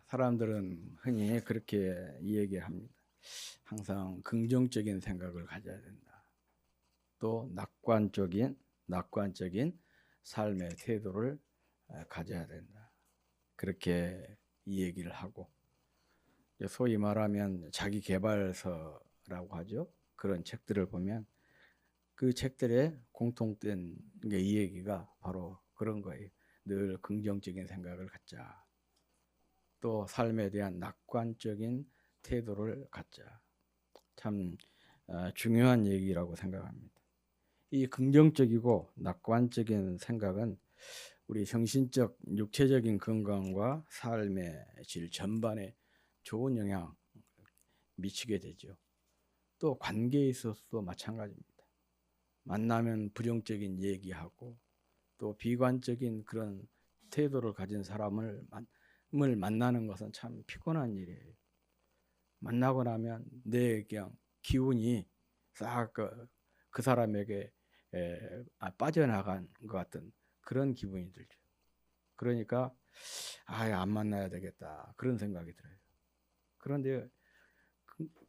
사람들은 흔히 그렇게 이야기합니다. 항상 긍정적인 생각을 가져야 된다. 또 낙관적인 삶의 태도를 가져야 된다. 그렇게 이 얘기를 하고, 소위 말하면 자기 개발서라고 하죠. 그런 책들을 보면 그 책들의 공통된 이 얘기가 바로 그런 거예요. 늘 긍정적인 생각을 갖자. 또 삶에 대한 낙관적인 태도를 갖자. 참 중요한 얘기라고 생각합니다. 이 긍정적이고 낙관적인 생각은 우리 정신적, 육체적인 건강과 삶의 질 전반에 좋은 영향 미치게 되죠. 또 관계에 있어서도 마찬가지입니다. 만나면 부정적인 얘기하고 또 비관적인 그런 태도를 가진 사람을 만나는 것은 참 피곤한 일이에요. 만나고 나면 내 그냥 기운이 싹 그 사람에게 빠져나간 것 같은 그런 기분이 들죠. 그러니까 안 만나야 되겠다 그런 생각이 들어요. 그런데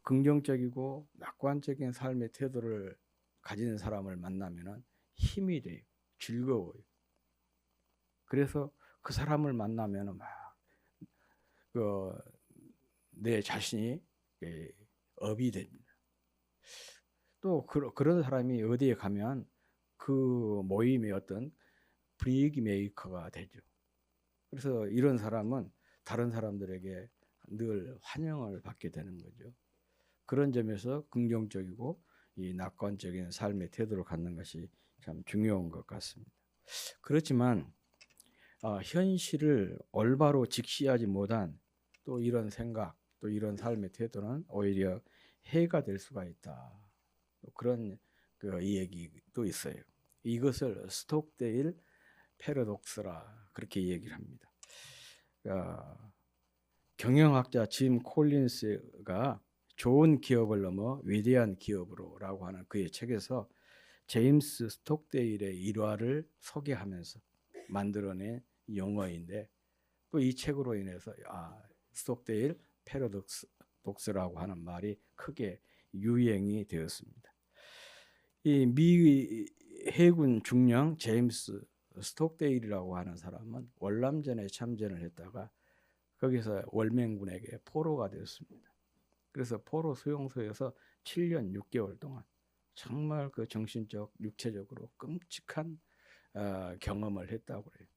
긍정적이고 낙관적인 삶의 태도를 가진 사람을 만나면 힘이 돼요. 즐거워요. 그래서 그 사람을 만나면 내 자신이 업이 됩니다. 또 그런 사람이 어디에 가면 그 모임의 어떤 분위기 메이커가 되죠. 그래서 이런 사람은 다른 사람들에게 늘 환영을 받게 되는 거죠. 그런 점에서 긍정적이고 이 낙관적인 삶의 태도를 갖는 것이 참 중요한 것 같습니다. 그렇지만 현실을 올바로 직시하지 못한 또 이런 생각, 또 이런 삶의 태도는 오히려 해가 될 수가 있다. 그런 이 얘기도 있어요. 이것을 스톡데일 패러독스라 그렇게 얘기를 합니다. 경영학자 짐 콜린스가 좋은 기업을 넘어 위대한 기업으로라고 하는 그의 책에서 제임스 스톡데일의 일화를 소개하면서 만들어낸 용어인데 또 이 책으로 인해서 스톡데일 패러독스라고 하는 말이 크게 유행이 되었습니다. 이 미 해군 중령 제임스 스톡데일이라고 하는 사람은 월남전에 참전을 했다가 거기서 월맹군에게 포로가 되었습니다. 그래서 포로 수용소에서 7년 6개월 동안 정말 그 정신적, 육체적으로 끔찍한 경험을 했다고 그래요.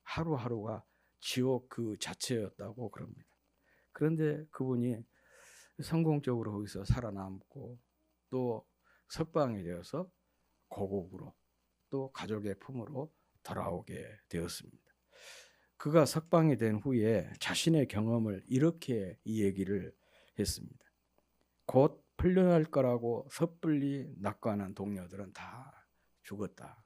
하루하루가 지옥 그 자체였다고 그럽니다. 그런데 그분이 성공적으로 거기서 살아남고 또 석방이 되어서 고국으로 또 가족의 품으로 돌아오게 되었습니다. 그가 석방이 된 후에 자신의 경험을 이렇게 이 얘기를 했습니다. 곧 풀려날 거라고 섣불리 낙관한 동료들은 다 죽었다.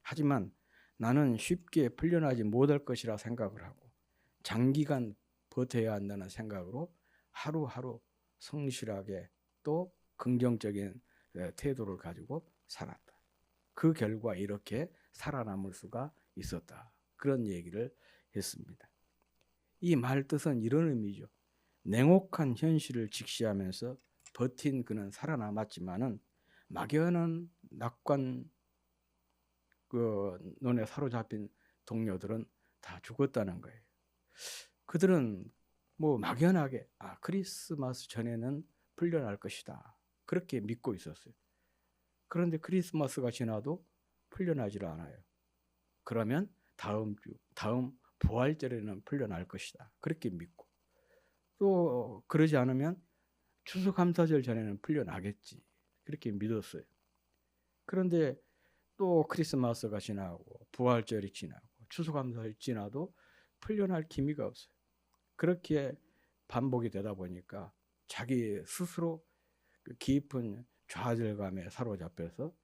하지만 나는 쉽게 풀려나지 못할 것이라 생각을 하고 장기간 버텨야 한다는 생각으로 하루하루 성실하게 또 긍정적인 태도를 가지고 살았다. 그 결과 이렇게 살아남을 수가 있었다. 그런 얘기를 했습니다. 이 말 뜻은 이런 의미죠. 냉혹한 현실을 직시하면서 버틴 그는 살아남았지만은 막연한 낙관 논에 사로잡힌 동료들은 다 죽었다는 거예요. 그들은 막연하게 크리스마스 전에는 풀려날 것이다. 그렇게 믿고 있었어요. 그런데 크리스마스가 지나도 풀려나질 않아요. 그러면 다음 부활절에는 풀려날 것이다. 그렇게 믿고 또 그러지 않으면 추수감사절 전에는 풀려나겠지. 그렇게 믿었어요. 그런데 또 크리스마스가 지나고 부활절이 지나고 추수감사절이 지나도 풀려날 기미가 없어요. 그렇게 반복이 되다 보니까 자기 스스로 그 깊은 좌절감에 사로잡혀서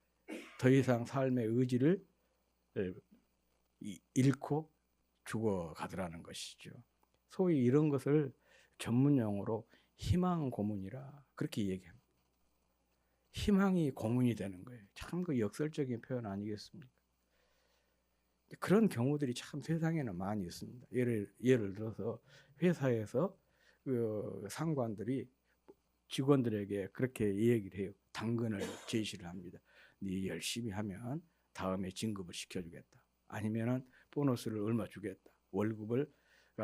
더 이상 삶의 의지를 잃고 죽어가더라는 것이죠. 소위 이런 것을 전문 용어로 희망 고문이라 그렇게 얘기합니다. 희망이 고문이 되는 거예요. 참 그 역설적인 표현 아니겠습니까? 그런 경우들이 참 세상에는 많이 있습니다. 예를 들어서 회사에서 그 상관들이 직원들에게 그렇게 얘기를 해요. 당근을 제시를 합니다. 네 열심히 하면 다음에 진급을 시켜주겠다. 아니면은 보너스를 얼마 주겠다. 월급을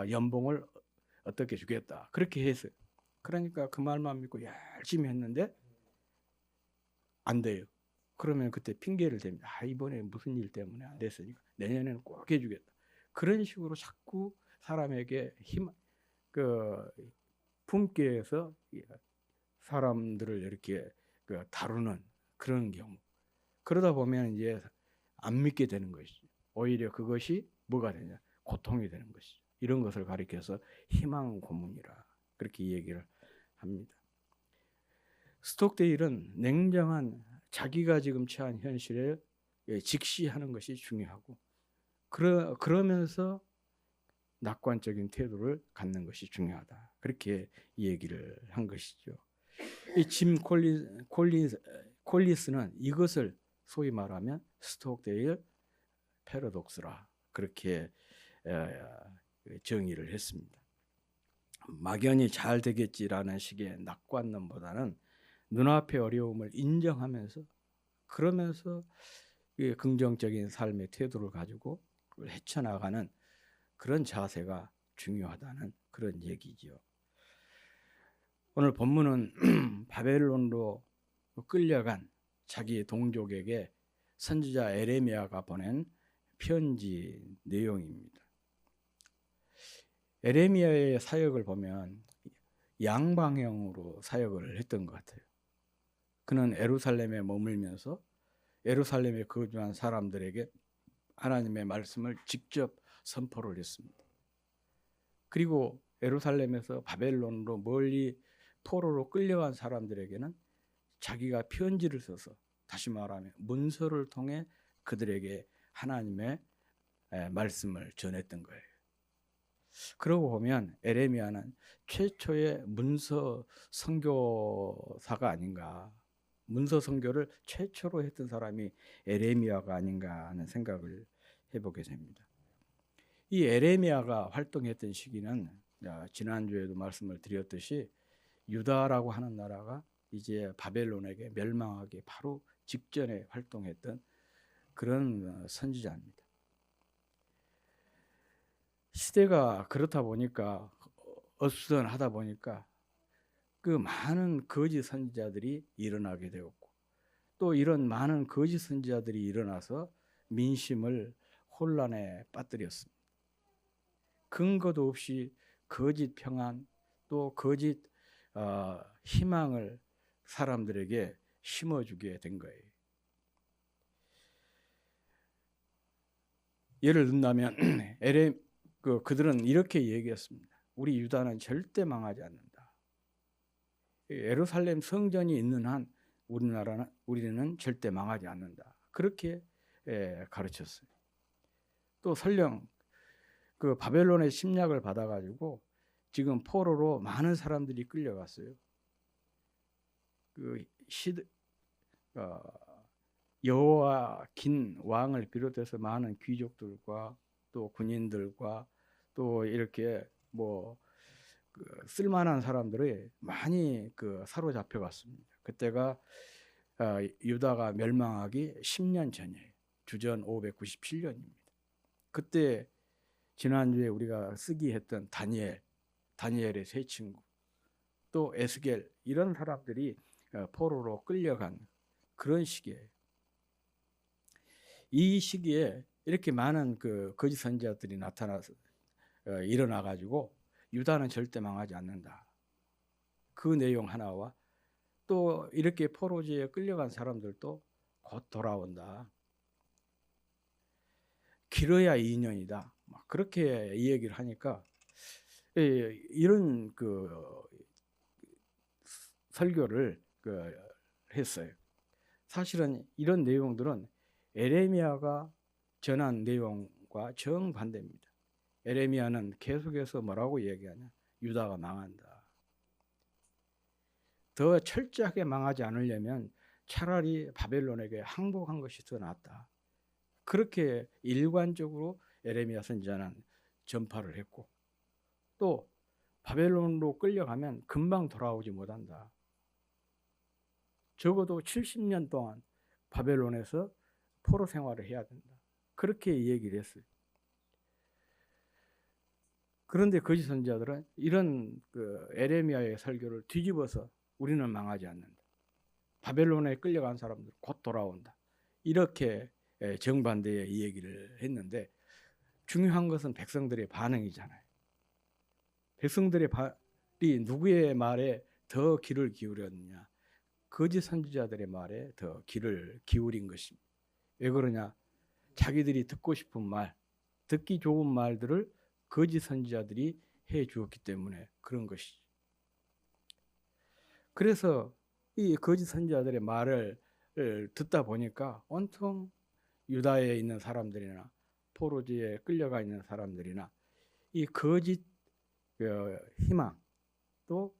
연봉을 어떻게 주겠다. 그렇게 해서 그러니까 그 말만 믿고 열심히 했는데 안 돼요. 그러면 그때 핑계를 댑니다. 이번에 무슨 일 때문에 안 됐으니까 내년에는 꼭 해주겠다. 그런 식으로 자꾸 사람에게 품격에서 사람들을 이렇게 다루는 그런 경우. 그러다 보면 이제 안 믿게 되는 것이죠. 오히려 그것이 뭐가 되냐? 고통이 되는 것이죠. 이런 것을 가리켜서 희망 고문이라 그렇게 얘기를 합니다. 스톡데일은 냉정한 자기가 지금 처한 현실에 직시하는 것이 중요하고 그러면서 낙관적인 태도를 갖는 것이 중요하다. 그렇게 얘기를 한 것이죠. 이 짐 콜린스는 이것을 소위 말하면 스톡데일 패러독스라 그렇게 정의를 했습니다. 막연히 잘 되겠지라는 식의 낙관론보다는 눈앞의 어려움을 인정하면서 그러면서 긍정적인 삶의 태도를 가지고 그걸 헤쳐나가는 그런 자세가 중요하다는 그런 얘기죠. 오늘 본문은 바벨론으로 끌려간 자기 동족에게 선지자 에레미야가 보낸 편지 내용입니다. 에레미야의 사역을 보면 양방향으로 사역을 했던 것 같아요. 그는 예루살렘에 머물면서 예루살렘에 거주한 사람들에게 하나님의 말씀을 직접 선포를 했습니다. 그리고 예루살렘에서 바벨론으로 멀리 포로로 끌려간 사람들에게는 자기가 편지를 써서 다시 말하면 문서를 통해 그들에게 하나님의 말씀을 전했던 거예요. 그러고 보면 에레미야는 최초의 문서 선교사가 아닌가, 문서 선교를 최초로 했던 사람이 에레미야가 아닌가 하는 생각을 해보게 됩니다. 이 에레미야가 활동했던 시기는 지난주에도 말씀을 드렸듯이 유다라고 하는 나라가 이제 바벨론에게 멸망하기 바로 직전에 활동했던 그런 선지자입니다. 시대가 그렇다 보니까 어수선하다 보니까 그 많은 거짓 선지자들이 일어나게 되었고 또 이런 많은 거짓 선지자들이 일어나서 민심을 혼란에 빠뜨렸습니다. 근거도 없이 거짓 평안 또 거짓 희망을 사람들에게 심어주게 된 거예요. 예를 든다면 그들은 이렇게 얘기했습니다. 우리 유다는 절대 망하지 않는다. 예루살렘 성전이 있는 한 우리는 절대 망하지 않는다. 그렇게 가르쳤어요. 또 설령 그 바벨론의 침략을 받아가지고 지금 포로로 많은 사람들이 끌려갔어요. 여호와긴 왕을 비롯해서 많은 귀족들과 또 군인들과 또 이렇게 쓸만한 사람들이 많이 사로잡혀갔습니다. 그때가 유다가 멸망하기 10년 전이에요. 주전 597년입니다. 그때 지난주에 우리가 쓰기했던 다니엘의 세 친구, 또 에스겔 이런 사람들이 포로로 끌려간 그런 시기예요. 이 시기에 이렇게 많은 거짓 선지자들이 나타나서 일어나가지고 유다는 절대 망하지 않는다. 그 내용 하나와 또 이렇게 포로지에 끌려간 사람들도 곧 돌아온다. 길어야 2년이다. 그렇게 이 얘기를 하니까 이런 설교를 했어요. 사실은 이런 내용들은 에레미야가 전한 내용과 정반대입니다. 에레미야는 계속해서 뭐라고 얘기하냐? 유다가 망한다. 더 철저하게 망하지 않으려면 차라리 바벨론에게 항복한 것이 더 낫다. 그렇게 일관적으로 에레미야 선지자는 전파를 했고, 또 바벨론으로 끌려가면 금방 돌아오지 못한다. 적어도 70년 동안 바벨론에서 포로 생활을 해야 된다. 그렇게 얘기를 했어요. 그런데 거짓 선지자들은 이런 그 에레미야의 설교를 뒤집어서 우리는 망하지 않는다. 바벨론에 끌려간 사람들 곧 돌아온다. 이렇게 정반대의 이 얘기를 했는데, 중요한 것은 백성들의 반응이잖아요. 백성들의 발이 누구의 말에 더 귀를 기울였느냐? 거짓 선지자들의 말에 더 귀를 기울인 것입니다. 왜 그러냐? 자기들이 듣고 싶은 말, 듣기 좋은 말들을 거짓 선지자들이 해 주었기 때문에 그런 것이죠. 그래서 이 거짓 선지자들의 말을 듣다 보니까 온통 유다에 있는 사람들이나 포로지에 끌려가 있는 사람들이나 이 거짓 희망, 또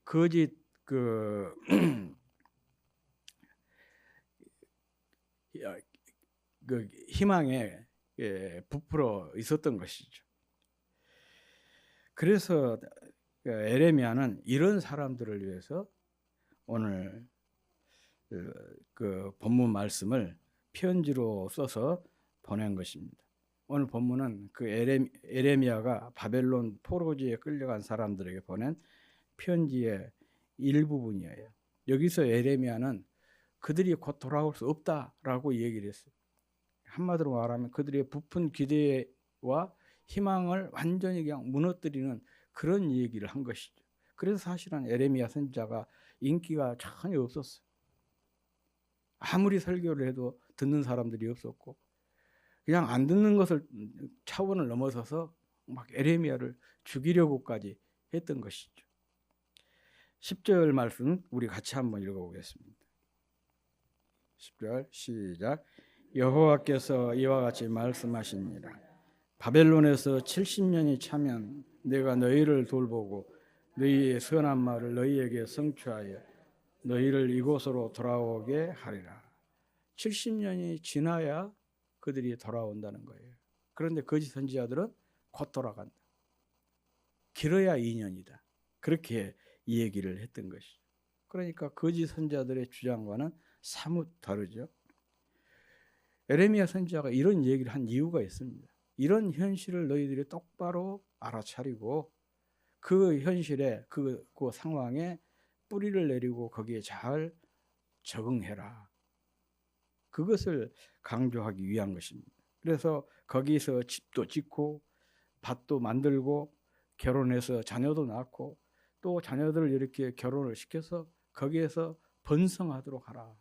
거짓 그 희망에 부풀어 있었던 것이죠. 그래서 에레미야는 이런 사람들을 위해서 오늘 그 본문 말씀을 편지로 써서 보낸 것입니다. 오늘 본문은 그 에레미야가 바벨론 포로지에 끌려간 사람들에게 보낸 편지의 일부분이에요. 여기서 에레미야는 그들이 곧 돌아올 수 없다라고 얘기를 했어요. 한마디로 말하면 그들의 부푼 기대와 희망을 완전히 그냥 무너뜨리는 그런 얘기를 한 것이죠. 그래서 사실은 에레미야 선지자가 인기가 전혀 없었어요. 아무리 설교를 해도 듣는 사람들이 없었고, 그냥 안 듣는 것을 차원을 넘어서서 막 에레미야를 죽이려고까지 했던 것이죠. 10절 말씀 우리 같이 한번 읽어보겠습니다. 10절 시작. 여호와께서 이와 같이 말씀하십니다. 바벨론에서 70년이 차면 내가 너희를 돌보고 너희의 선한 말을 너희에게 성취하여 너희를 이곳으로 돌아오게 하리라. 70년이 지나야 그들이 돌아온다는 거예요. 그런데 거짓 선지자들은 곧 돌아간다. 길어야 2년이다. 그렇게 이 얘기를 했던 것이죠. 그러니까 거짓 선지자들의 주장과는 사뭇 다르죠. 에레미야 선지자가 이런 얘기를 한 이유가 있습니다. 이런 현실을 너희들이 똑바로 알아차리고 그 현실에 그 상황에 뿌리를 내리고 거기에 잘 적응해라. 그것을 강조하기 위한 것입니다. 그래서 거기서 집도 짓고 밭도 만들고 결혼해서 자녀도 낳고 또 자녀들을 이렇게 결혼을 시켜서 거기에서 번성하도록 하라.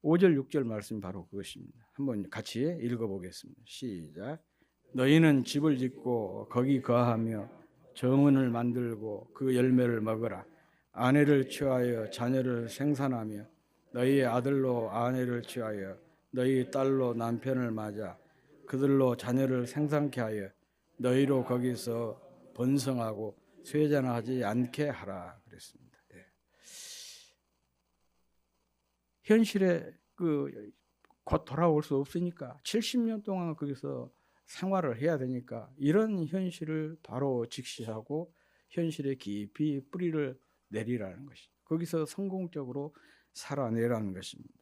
5절 6절 말씀이 바로 그것입니다. 한번 같이 읽어보겠습니다. 시작. 너희는 집을 짓고 거기 거하며 정원을 만들고 그 열매를 먹으라. 아내를 취하여 자녀를 생산하며 너희의 아들로 아내를 취하여 너희 딸로 남편을 맞아 그들로 자녀를 생산케 하여 너희로 거기서 번성하고 쇠잔하지 않게 하라 그랬습니다. 현실에 곧 돌아올 수 없으니까 70년 동안 거기서 생활을 해야 되니까 이런 현실을 바로 직시하고 현실에 깊이 뿌리를 내리라는 것이, 거기서 성공적으로 살아내라는 것입니다.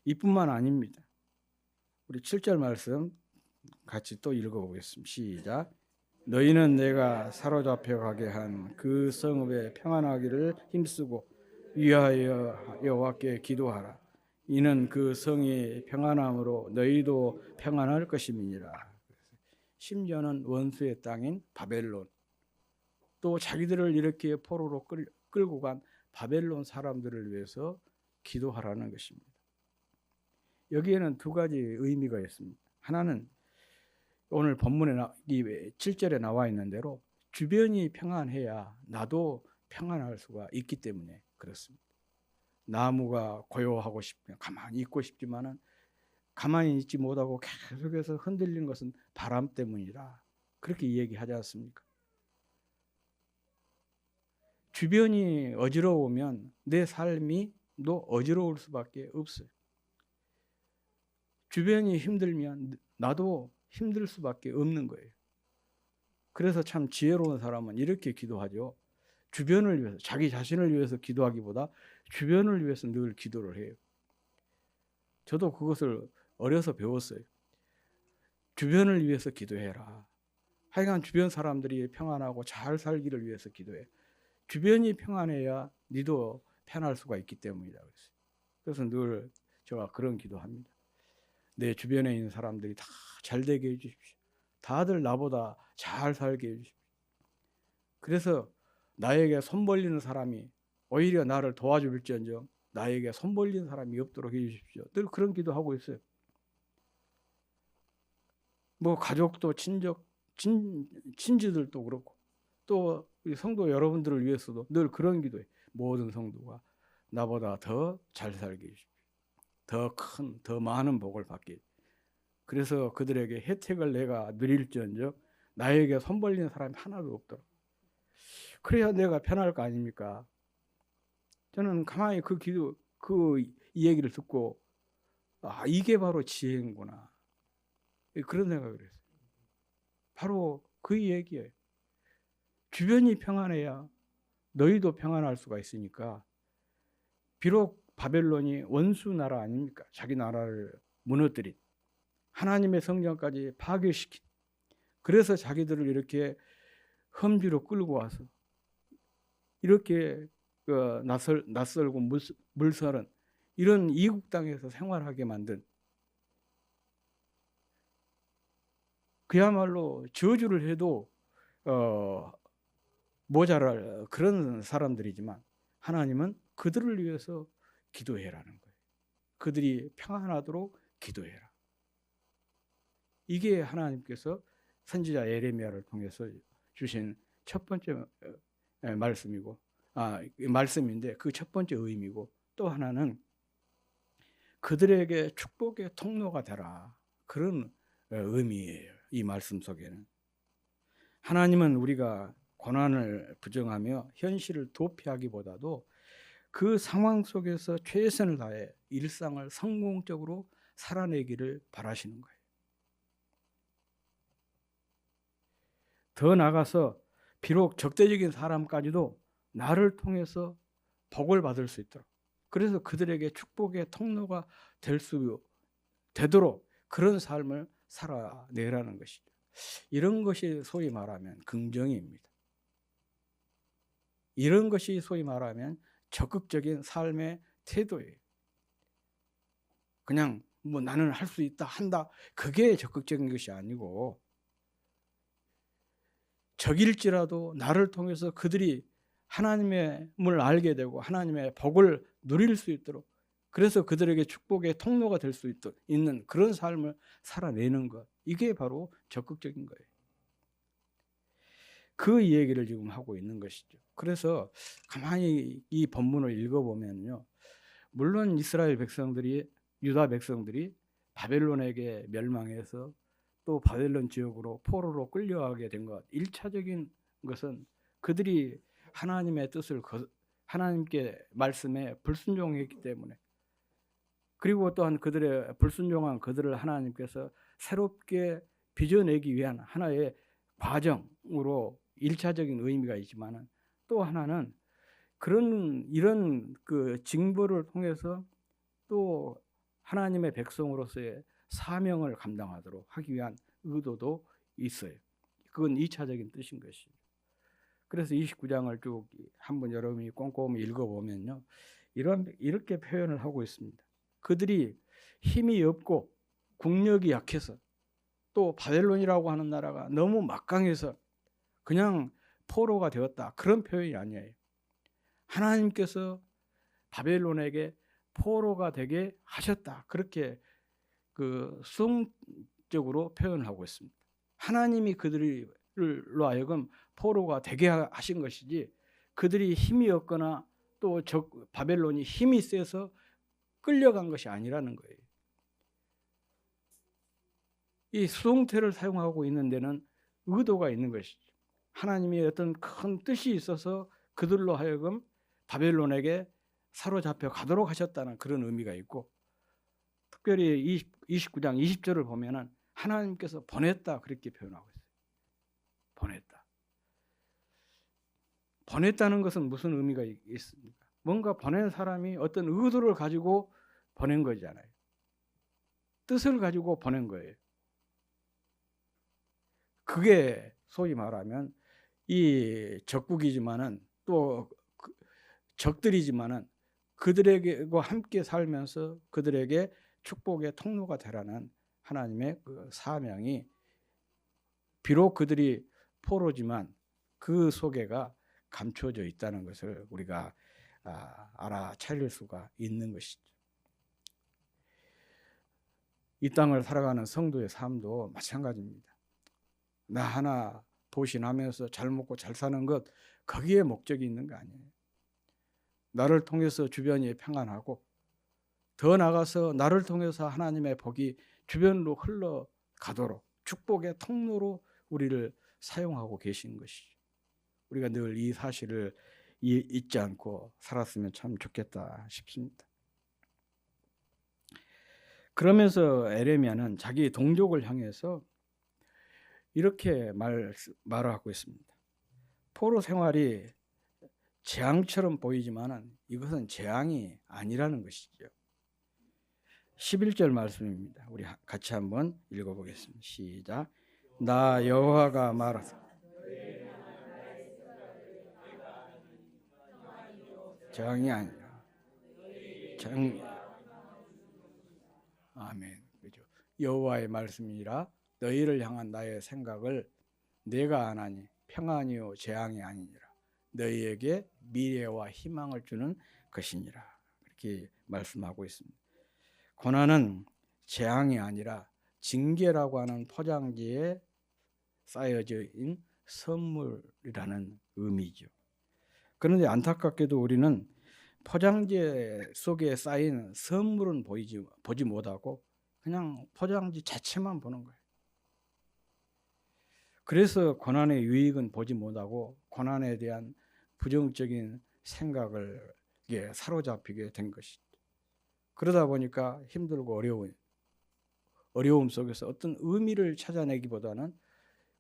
이뿐만 아닙니다. 우리 7절 말씀 같이 또 읽어보겠습니다. 시작. 너희는 내가 사로잡혀 가게 한 그 성읍에 평안하기를 힘쓰고 위하여 여호와께 기도하라. 이는 그 성이 평안함으로 너희도 평안할 것임이니라. 심지어는 원수의 땅인 바벨론, 또 자기들을 이렇게 포로로 끌고 간 바벨론 사람들을 위해서 기도하라는 것입니다. 여기에는 두 가지 의미가 있습니다. 하나는 오늘 본문에 7절에 나와 있는 대로 주변이 평안해야 나도 평안할 수가 있기 때문에 그렇습니다. 나무가 고요하고 싶으면 가만히 있고 싶지만은 가만히 있지 못하고 계속해서 흔들리는 것은 바람 때문이라, 그렇게 얘기하지 않습니까? 주변이 어지러우면 내 삶이 또 어지러울 수밖에 없어요. 주변이 힘들면 나도 힘들 수밖에 없는 거예요. 그래서 참 지혜로운 사람은 이렇게 기도하죠. 주변을 위해서, 자기 자신을 위해서 기도하기보다 주변을 위해서 늘 기도를 해요. 저도 그것을 어려서 배웠어요. 주변을 위해서 기도해라. 하여간 주변 사람들이 평안하고 잘 살기를 위해서 기도해. 주변이 평안해야 니도 편할 수가 있기 때문이다. 그래서 늘 제가 그런 기도합니다. 내 주변에 있는 사람들이 다 잘 되게 해주십시오. 다들 나보다 잘 살게 해주십시오. 그래서 나에게 손 벌리는 사람이 오히려 나를 도와줄지언정 나에게 손 벌리는 사람이 없도록 해주십시오. 늘 그런 기도하고 있어요. 뭐 가족도 친지들도 그렇고 또 우리 성도 여러분들을 위해서도 늘 그런 기도해. 모든 성도가 나보다 더 잘 살게 해주십시오. 더 많은 복을 받게. 그래서 그들에게 혜택을 내가 누릴지언정 나에게 손 벌리는 사람이 하나도 없도록. 그래야 내가 편할 거 아닙니까? 저는 가만히 이 얘기를 듣고 이게 바로 지혜인구나. 그런 생각을 했어요. 바로 그 얘기예요. 주변이 평안해야 너희도 평안할 수가 있으니까. 비록 바벨론이 원수 나라 아닙니까? 자기 나라를 무너뜨린 하나님의 성전까지 파괴시킨, 그래서 자기들을 이렇게 험지로 끌고 와서 이렇게 낯설고 물서른 이런 이국 땅에서 생활하게 만든, 그야말로 저주를 해도 모자랄 그런 사람들이지만 하나님은 그들을 위해서 기도해라는 거예요. 그들이 평안하도록 기도해라. 이게 하나님께서 선지자 예레미야를 통해서 주신 첫 번째 말씀인데 그 첫 번째 의미고, 또 하나는 그들에게 축복의 통로가 되라, 그런 의미예요. 이 말씀 속에는 하나님은 우리가 고난을 부정하며 현실을 도피하기보다도 그 상황 속에서 최선을 다해 일상을 성공적으로 살아내기를 바라시는 거예요. 더 나아가서 비록 적대적인 사람까지도 나를 통해서 복을 받을 수 있도록, 그래서 그들에게 축복의 통로가 되도록 그런 삶을 살아내라는 것이죠. 이런 것이 소위 말하면 긍정입니다. 이런 것이 소위 말하면 적극적인 삶의 태도예요. 그냥 뭐 나는 할 수 있다, 한다, 그게 적극적인 것이 아니고, 적일지라도 나를 통해서 그들이 하나님을 알게 되고 하나님의 복을 누릴 수 있도록, 그래서 그들에게 축복의 통로가 될 수 있는 그런 삶을 살아내는 것, 이게 바로 적극적인 거예요. 그 얘기를 지금 하고 있는 것이죠. 그래서 가만히 이 본문을 읽어보면요, 물론 이스라엘 백성들이, 유다 백성들이 바벨론에게 멸망해서 또 바벨론 지역으로 포로로 끌려가게 된 것, 1차적인 것은 그들이 하나님의 뜻을, 하나님께 말씀에 불순종했기 때문에, 그리고 또한 그들의 불순종한 그들을 하나님께서 새롭게 빚어내기 위한 하나의 과정으로 1차적인 의미가 있지만, 또 하나는 이런 그 징벌을 통해서 또 하나님의 백성으로서의 사명을 감당하도록 하기 위한 의도도 있어요. 그건 2차적인 뜻인 것이죠. 그래서 29장을 쭉 한번 여러분이 꼼꼼히 읽어보면요, 이렇게 표현을 하고 있습니다. 그들이 힘이 없고 국력이 약해서, 또 바벨론이라고 하는 나라가 너무 막강해서 그냥 포로가 되었다, 그런 표현이 아니에요. 하나님께서 바벨론에게 포로가 되게 하셨다, 그렇게 수동적으로 표현을 하고 있습니다. 하나님이 그들로 하여금 포로가 되게 하신 것이지, 그들이 힘이 없거나 또 바벨론이 힘이 세서 끌려간 것이 아니라는 거예요. 이 수동태를 사용하고 있는 데는 의도가 있는 것이죠. 하나님이 어떤 큰 뜻이 있어서 그들로 하여금 바벨론에게 사로잡혀 가도록 하셨다는 그런 의미가 있고, 특별히 29장 20절을 보면은 하나님께서 보냈다 그렇게 표현하고 있어요. 보냈다. 보냈다는 것은 무슨 의미가 있습니까? 뭔가 보낸 사람이 어떤 의도를 가지고 보낸 거잖아요. 뜻을 가지고 보낸 거예요. 그게 소위 말하면 이 적국이지만은 또 적들이지만은 그들에게와 함께 살면서 그들에게 축복의 통로가 되라는 하나님의 그 사명이, 비록 그들이 포로지만 그 속에가 감춰져 있다는 것을 우리가 알아차릴 수가 있는 것이죠. 이 땅을 살아가는 성도의 삶도 마찬가지입니다. 나 하나 도신하면서 잘 먹고 잘 사는 것, 거기에 목적이 있는 거 아니에요. 나를 통해서 주변이 평안하고 더 나아가서 나를 통해서 하나님의 복이 주변으로 흘러가도록 축복의 통로로 우리를 사용하고 계신 것이죠. 우리가 늘 이 사실을 잊지 않고 살았으면 참 좋겠다 싶습니다. 그러면서 에레미야는 자기 동족을 향해서 이렇게 말하고 있습니다. 포로 생활이 재앙처럼 보이지만 이것은 재앙이 아니라는 것이죠. 11절 말씀입니다. 우리 같이 한번 읽어보겠습니다. 시작. 나 여호와가 말하사 재앙이 아니라 아멘. 그죠? 여호와의 말씀이라 너희를 향한 나의 생각을 내가 아나니 평안이요 재앙이 아니니라. 너희에게 미래와 희망을 주는 것이니라. 그렇게 말씀하고 있습니다. 고난은 재앙이 아니라 징계라고 하는 포장지에 쌓여져 있는 선물이라는 의미죠. 그런데 안타깝게도 우리는 포장지 속에 쌓인 선물은 보지 못하고 그냥 포장지 자체만 보는 거예요. 그래서 고난의 유익은 보지 못하고 고난에 대한 부정적인 생각을 사로잡히게 된 것이죠. 그러다 보니까 힘들고 어려움 속에서 어떤 의미를 찾아내기보다는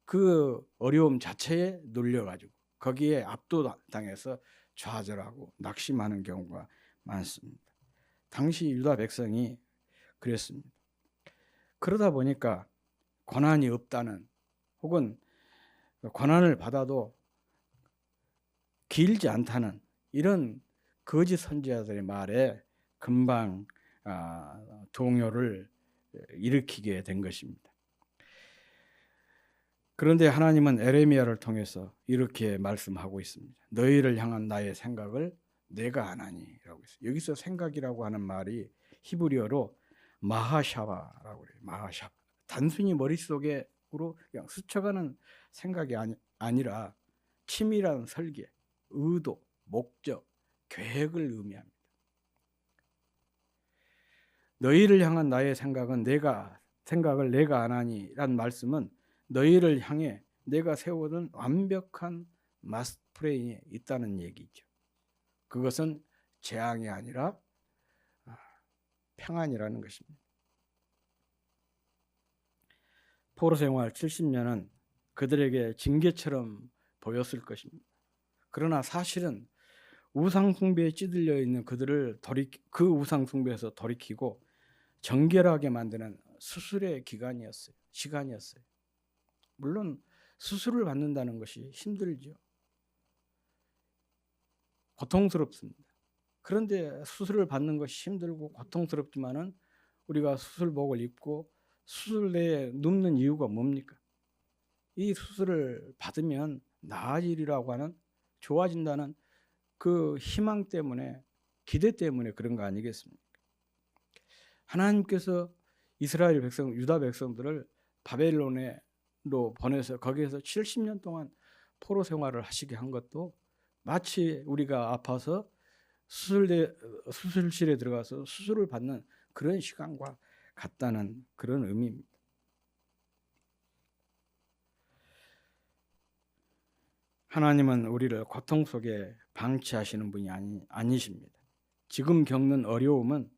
그 어려움 자체에 눌려가지고 거기에 압도당해서 좌절하고 낙심하는 경우가 많습니다. 당시 유다 백성이 그랬습니다. 그러다 보니까 고난이 없다는, 혹은 고난을 받아도 길지 않다는 이런 거짓 선지자들의 말에 금방 동요를 일으키게 된 것입니다. 그런데 하나님은 에레미야를 통해서 이렇게 말씀하고 있습니다. 너희를 향한 나의 생각을 내가 아나니라고 했어요. 여기서 생각이라고 하는 말이 히브리어로 마하샤바라고 그래요. 마하샤바. 단순히 머릿속으로 그냥 스쳐가는 생각이 아니라 치밀한 설계, 의도, 목적, 계획을 의미합니다. 너희를 향한 나의 생각을 내가 아나니란 말씀은 너희를 향해 내가 세워둔 완벽한 마스터 플랜이 있다는 얘기죠. 그것은 재앙이 아니라 평안이라는 것입니다. 포로 생활 70년은 그들에게 징계처럼 보였을 것입니다. 그러나 사실은 우상 숭배에 찌들려 있는 그들을 그 우상 숭배에서 돌이키고 정결하게 만드는 수술의 시간이었어요. 물론 수술을 받는다는 것이 힘들죠. 고통스럽습니다. 그런데 수술을 받는 것이 힘들고 고통스럽지만은 우리가 수술복을 입고 수술대에 눕는 이유가 뭡니까? 이 수술을 받으면 나아지리라고 하는, 좋아진다는 그 희망 때문에, 기대 때문에 그런 거 아니겠습니까? 하나님께서 이스라엘 백성, 유다 백성들을 바벨론으로 보내서 거기에서 70년 동안 포로 생활을 하시게 한 것도 마치 우리가 아파서 수술실에 들어가서 수술을 받는 그런 시간과 같다는 그런 의미입니다. 하나님은 우리를 고통 속에 방치하시는 분이 아니십니다. 지금 겪는 어려움은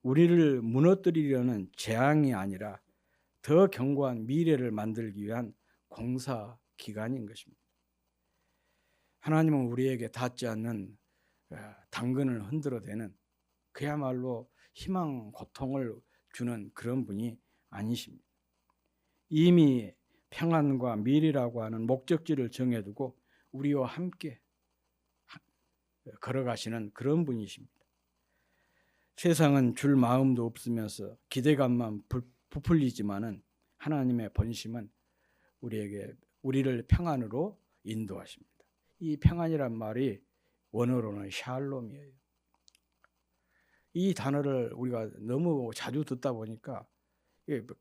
우리를 무너뜨리려는 재앙이 아니라 더 견고한 미래를 만들기 위한 공사 기간인 것입니다. 하나님은 우리에게 닿지 않는 당근을 흔들어대는 그야말로 희망, 고통을 주는 그런 분이 아니십니다. 이미 평안과 미래라고 하는 목적지를 정해두고 우리와 함께 걸어가시는 그런 분이십니다. 세상은 줄 마음도 없으면서 기대감만 부풀리지만은 하나님의 본심은 우리를 평안으로 인도하십니다. 이 평안이란 말이 원어로는 샬롬이에요. 이 단어를 우리가 너무 자주 듣다 보니까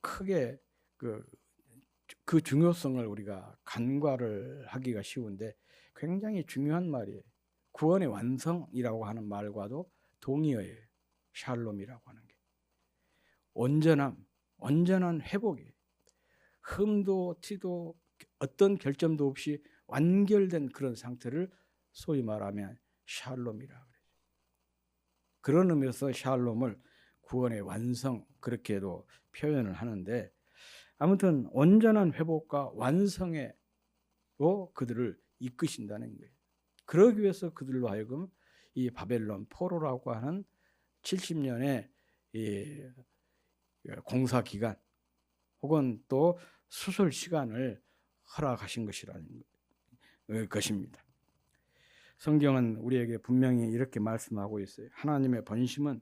크게 그 중요성을 우리가 간과를 하기가 쉬운데 굉장히 중요한 말이에요. 구원의 완성이라고 하는 말과도 동의어예요. 샬롬이라고 하는 게 온전한 회복이에요. 흠도 티도 어떤 결점도 없이 완결된 그런 상태를 소위 말하면 샬롬이라고 그러죠. 그런 의미에서 샬롬을 구원의 완성 그렇게도 표현을 하는데, 아무튼 온전한 회복과 완성으로 그들을 이끄신다는 거예요. 그러기 위해서 그들로 하여금 이 바벨론 포로라고 하는 70년의 이 공사 기간 혹은 또 수술 시간을 허락하신 것이라는 것입니다. 성경은 우리에게 분명히 이렇게 말씀하고 있어요. 하나님의 본심은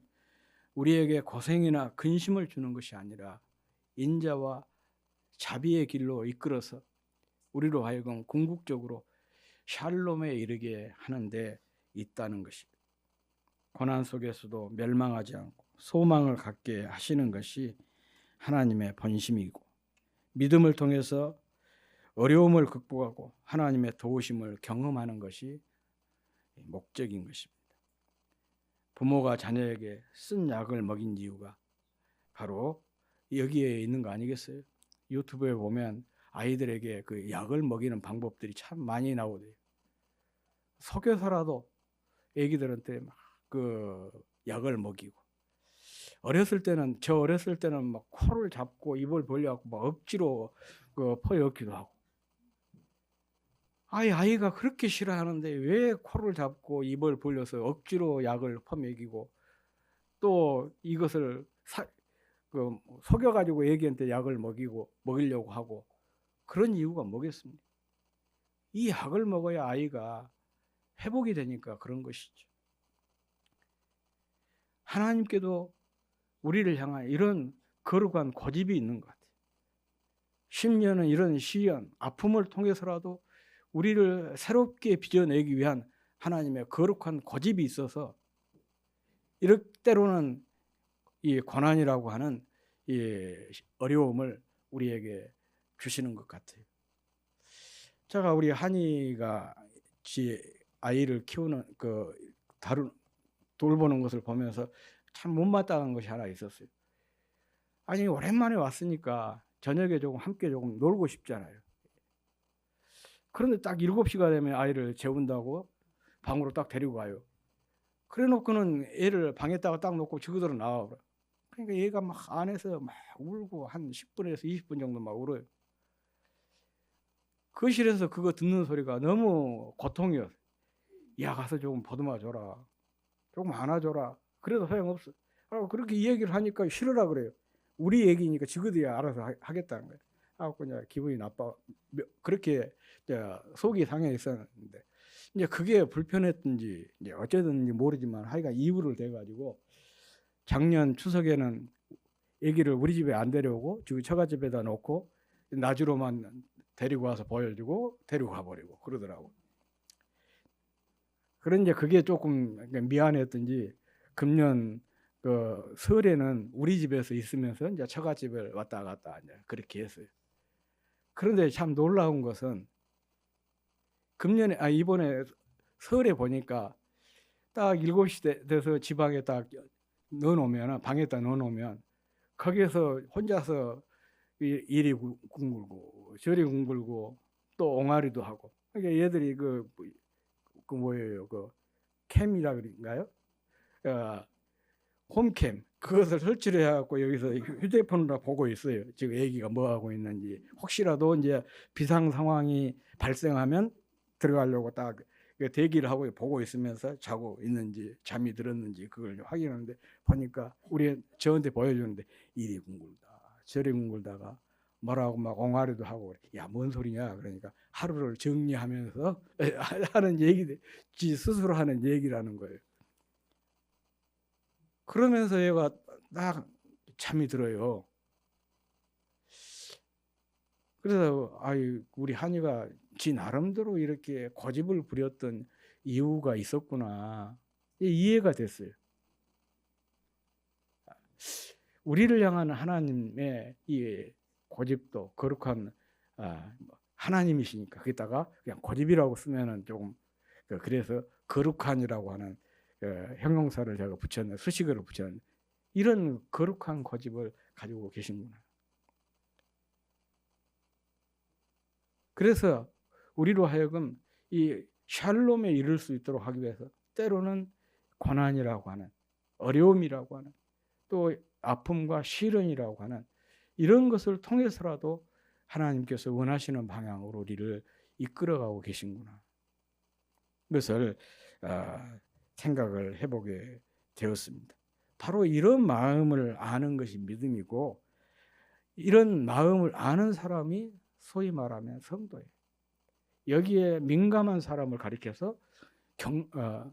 우리에게 고생이나 근심을 주는 것이 아니라 인자와 자비의 길로 이끌어서 우리로 하여금 궁극적으로 샬롬에 이르게 하는 데 있다는 것입니다. 고난 속에서도 멸망하지 않고 소망을 갖게 하시는 것이 하나님의 본심이고, 믿음을 통해서 어려움을 극복하고 하나님의 도우심을 경험하는 것이 목적인 것입니다. 부모가 자녀에게 쓴 약을 먹인 이유가 바로 여기에 있는 거 아니겠어요? 유튜브에 보면 아이들에게 그 약을 먹이는 방법들이 참 많이 나오대요. 속여서라도 애기들한테 막 그 약을 먹이고, 어렸을 때는 막 코를 잡고 입을 벌려갖고 막 억지로 퍼넣기도 하고. 아이가 그렇게 싫어하는데 왜 코를 잡고 입을 벌려서 억지로 약을 퍼먹이고, 또 이것을 속여가지고 애기한테 약을 먹이려고 하고, 그런 이유가 뭐겠습니까? 이 약을 먹어야 아이가 회복이 되니까 그런 것이죠. 하나님께도 우리를 향한 이런 거룩한 고집이 있는 것 같아요. 심려는 이런 시련, 아픔을 통해서라도 우리를 새롭게 빚어내기 위한 하나님의 거룩한 고집이 있어서 이럴 때로는 이 고난이라고 하는 이 어려움을 우리에게 주시는 것 같아요. 제가 우리 한이가 아이를 키우는 돌보는 것을 보면서 참 못마땅한 것이 하나 있었어요. 아니, 오랜만에 왔으니까 저녁에 함께 놀고 싶잖아요. 그런데 딱 7시가 되면 아이를 재운다고 방으로 딱 데리고 가요. 그래 놓고는 애를 방에다가 딱 놓고 저기들은 나와버려. 그러니까 얘가 막 안에서 막 울고 한 10분에서 20분 정도 막 울어요. 거실에서 그거 듣는 소리가 너무 고통이었어요. 야, 가서 조금 보듬어 줘라. 조금 안아줘라. 그래도 소용없어. 그렇게 이야기를 하니까 싫으라 그래요. 우리 얘기니까 지그들이 알아서 하겠다는 거예요. 그냥 기분이 나빠. 그렇게 속이 상해 있었는데, 이제 그게 불편했든지 이제 어쩌든지 모르지만 하여간 이유를 대가지고 작년 추석에는 애기를 우리 집에 안 데려오고 저기 처갓집에다 놓고 낮으로만 데리고 와서 보여주고 데리고 가버리고 그러더라고. 그런데 그게 조금 미안했든지 금년 설에는 우리 집에서 있으면서 이제 처갓집을 왔다 갔다 이제 그렇게 했어요. 그런데 참 놀라운 것은 이번에 설에 보니까 딱 7시 돼서 지방에 딱 넣어놓으면, 방에다 넣어놓으면 거기에서 혼자서 이리 뒹굴고 저리 뒹굴고 또 옹알이도 하고. 그러니까 얘들이 뭐예요? 캠이라 그런가요? 홈캠 그것을 설치를 해갖고 여기서 휴대폰으로 보고 있어요. 지금 애기가 뭐 하고 있는지. 혹시라도 이제 비상 상황이 발생하면 들어가려고 딱 대기를 하고 보고 있으면서 자고 있는지 잠이 들었는지 그걸 확인하는데, 보니까 저한테 보여주는데 이리 뒹굴다 저리 뒹굴다가 뭐라고 막 옹알이도 하고 그래. 야, 뭔 소리냐. 그러니까 하루를 정리하면서 하는 얘기, 지 스스로 하는 얘기라는 거예요. 그러면서 얘가 딱 잠이 들어요. 그래서 우리 한이가 지 나름대로 이렇게 고집을 부렸던 이유가 있었구나, 이해가 됐어요. 우리를 향한 하나님의 이 고집도 거룩한 하나님이시니까, 거기다가 그냥 고집이라고 쓰면은 조금, 그래서 거룩한이라고 하는 형용사를 제가 붙였네, 수식어를 붙였네. 이런 거룩한 고집을 가지고 계시구나. 그래서 우리로 하여금 이 샬롬에 이를 수 있도록 하기 위해서 때로는 고난이라고 하는, 어려움이라고 하는, 또 아픔과 시련이라고 하는 이런 것을 통해서라도 하나님께서 원하시는 방향으로 우리를 이끌어가고 계신구나, 그것을 생각을 해보게 되었습니다. 바로 이런 마음을 아는 것이 믿음이고, 이런 마음을 아는 사람이 소위 말하면 성도예요. 여기에 민감한 사람을 가리켜서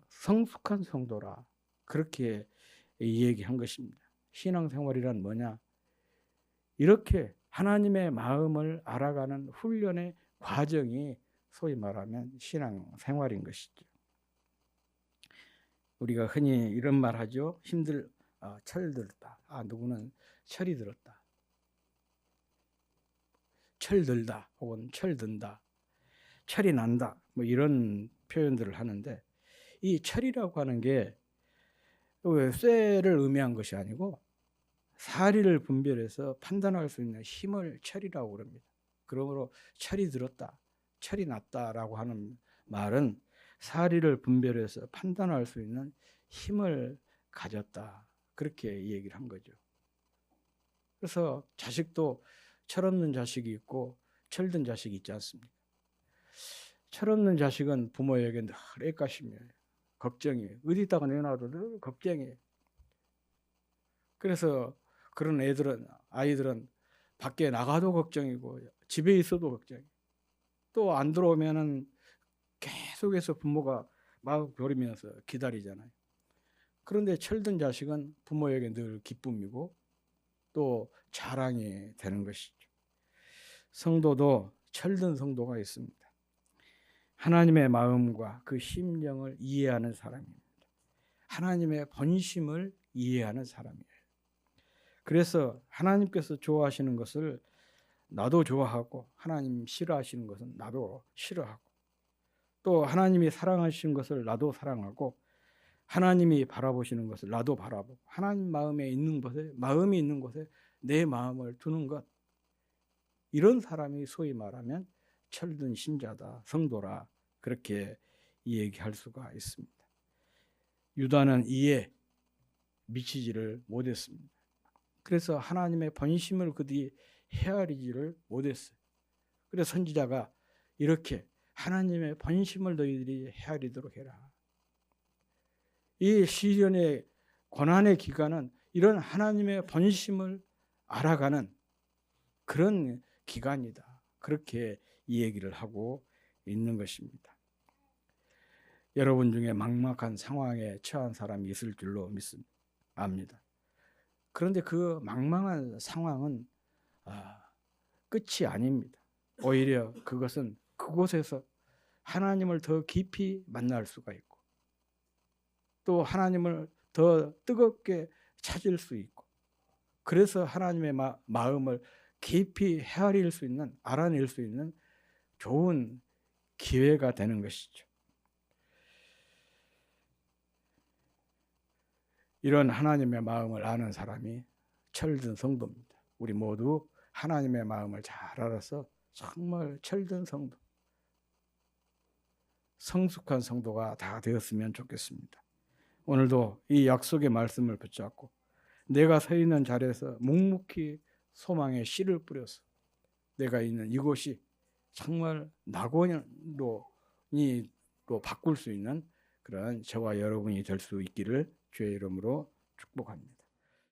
성숙한 성도라, 그렇게 얘기한 것입니다. 신앙생활이란 뭐냐? 이렇게 하나님의 마음을 알아가는 훈련의 과정이 소위 말하면 신앙생활인 것이죠. 우리가 흔히 이런 말 하죠. 철들다. 누구는 철이 들었다, 철들다, 혹은 철든다, 철이 난다, 뭐 이런 표현들을 하는데, 이 철이라고 하는 게 쇠를 의미한 것이 아니고 사리를 분별해서 판단할 수 있는 힘을 철이라고 그럽니다. 그러므로 철이 들었다, 철이 났다라고 하는 말은 사리를 분별해서 판단할 수 있는 힘을 가졌다, 그렇게 얘기를 한 거죠. 그래서 자식도 철없는 자식이 있고 철든 자식이 있지 않습니까? 철없는 자식은 부모에게 늘 애가심이에요. 걱정이에요. 어디다가 내놔도 늘 걱정이에요. 그래서 그런 아이들은 밖에 나가도 걱정이고 집에 있어도 걱정이에요. 또 안 들어오면은 계속해서 부모가 막 버리면서 기다리잖아요. 그런데 철든 자식은 부모에게 늘 기쁨이고 또 자랑이 되는 것이죠. 성도도 철든 성도가 있습니다. 하나님의 마음과 그 심령을 이해하는 사람입니다. 하나님의 본심을 이해하는 사람이에요. 그래서 하나님께서 좋아하시는 것을 나도 좋아하고, 하나님 싫어하시는 것은 나도 싫어하고, 또 하나님이 사랑하시는 것을 나도 사랑하고, 하나님이 바라보시는 것을 나도 바라보고, 하나님 마음이 있는 곳에 내 마음을 두는 것, 이런 사람이 소위 말하면 철든 신자다, 성도라, 그렇게 얘기할 수가 있습니다. 유다는 이에 미치지를 못했습니다. 그래서 하나님의 본심을 그들이 헤아리지를 못했어요. 그래서 선지자가 이렇게 하나님의 본심을 너희들이 헤아리도록 해라. 이 시련의 고난의 기간은 이런 하나님의 본심을 알아가는 그런 기간이다, 그렇게 이 얘기를 하고 있는 것입니다. 여러분 중에 막막한 상황에 처한 사람이 있을 줄로 압니다. 그런데 그 막막한 상황은 끝이 아닙니다. 오히려 그것은 그곳에서 하나님을 더 깊이 만날 수가 있고, 또 하나님을 더 뜨겁게 찾을 수 있고, 그래서 하나님의 마음을 깊이 헤아릴 수 있는, 알아낼 수 있는 좋은 기회가 되는 것이죠. 이런 하나님의 마음을 아는 사람이 철든 성도입니다. 우리 모두 하나님의 마음을 잘 알아서 정말 철든 성도, 성숙한 성도가 다 되었으면 좋겠습니다. 오늘도 이 약속의 말씀을 붙잡고 내가 서 있는 자리에서 묵묵히 소망의 씨를 뿌려서 내가 있는 이곳이 정말 낙원으로 바꿀 수 있는 그런 저와 여러분이 될 수 있기를 주의 이름으로 축복합니다.